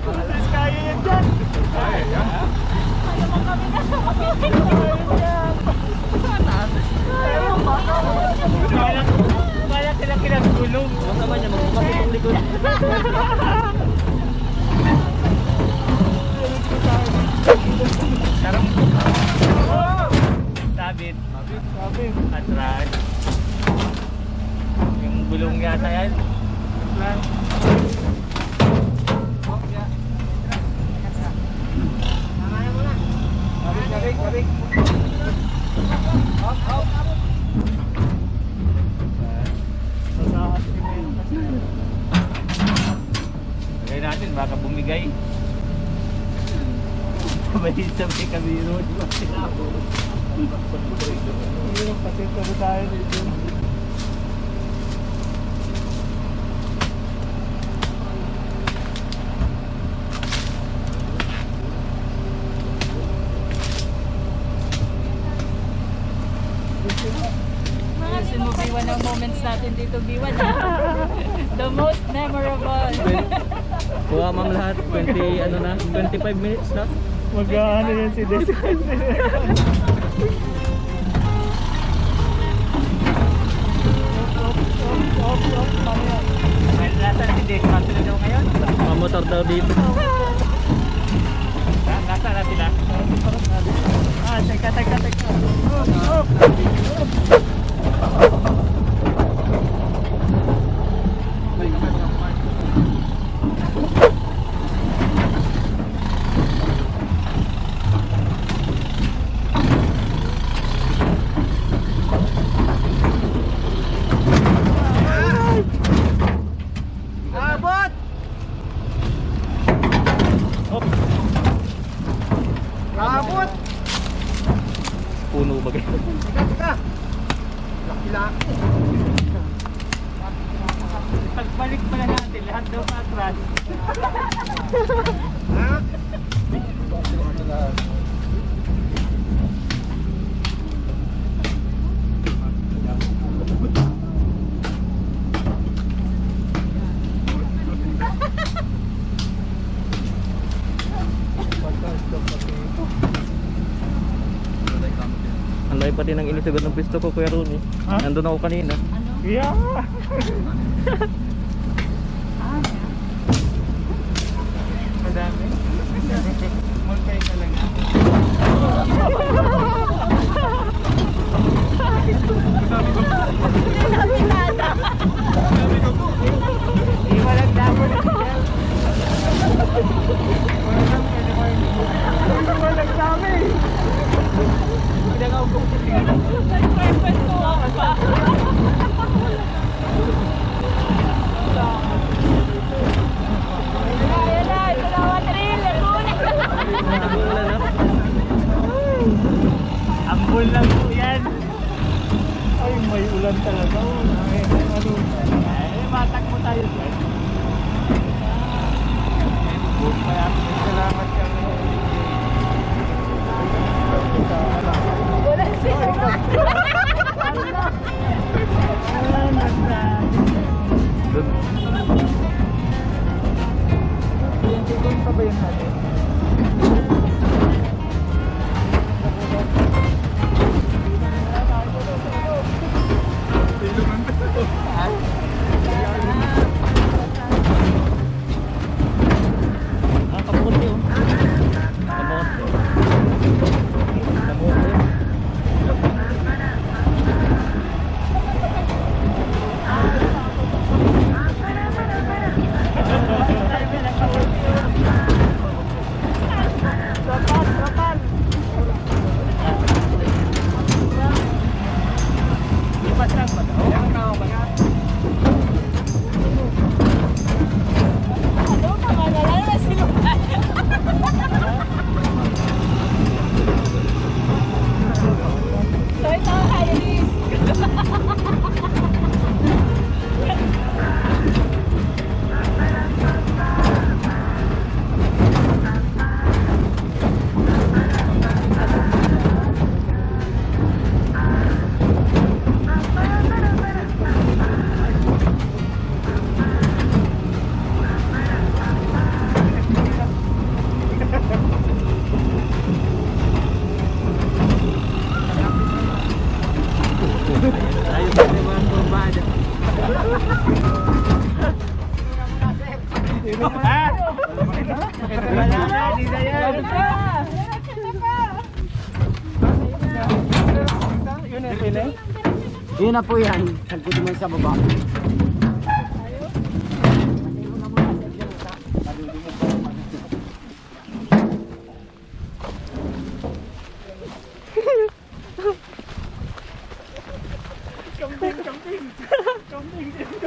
Alas kaya yan dyan. Kaya yan. Kaya mo kami na sa Kaya sila kinagulong. Huwag naman niya, magbukas yung likod. Sarap. Sabit. Sabit. Atras. Yung gulong yata yan. Atras. Kabik. Hop. Lagay natin, baka bumigay. Sabay kami yun. Patito tayo dito. Ayusin mo, B1 ang moments natin dito, B1. The most memorable. Kuha ma'am lahat, 25 minutes na. Mag-ano yan si Des. May lasa si Des. Matuloy daw ngayon. Mamotor daw dito. Lasa na sila. Teka. Abot! Abot! Puno ba kayo? Teka! Laki-laki. Pagbalik pala natin, lahat daw patras. Ha? Ang layo pati ng inisagad ng pisto ko, Kuya Ronnie. Ha? Nandun ako kanina. Yeah! Madami. Mulkay ka lang. Iwalag damon. Iwalag dami. Pinagaw ko. Perfect ko ako pa. Ayan na, ito na mga trailer. Nagulan na. Ambul lang po yan. Ay, may ulan talaga. Ay, ano. Ay, matakbo tayo dyan. Salamat kami. Wala siya. Yung pa ba yun natin? Kamote oh. Kamote. Yun na, yun na. Yun na po yan. Sagpot mo sa baba.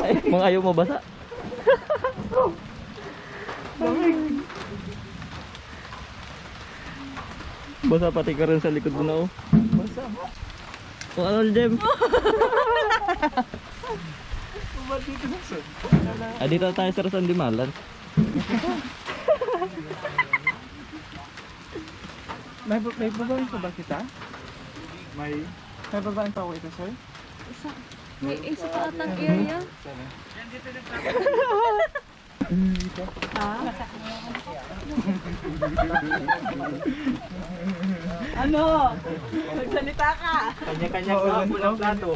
Ay, mga ayaw mo basa. Basa pati ka rin sa likod mo na oh. Basa mo. O ano, Jem? Ba't dito na sun? Ah, dito tayo sa Rasan Dimalan. May babaeng pa ba kita? May babaeng pa ako ito, sir? May isa pa atang area. Ano? Magsalita ka. Kanya-kanya pa po ng plato.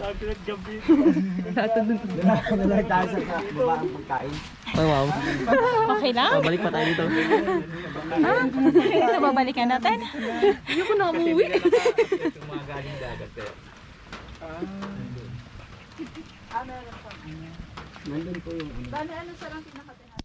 Gabi. Nalag tayo sa baba ang pagkain. Oh, wow. Okay lang? Oh, balik pa tayo dito. Ito babalikan natin. Ayoko na umuwi. Nandun po yung Bale, ano sa lang pinakatinahan?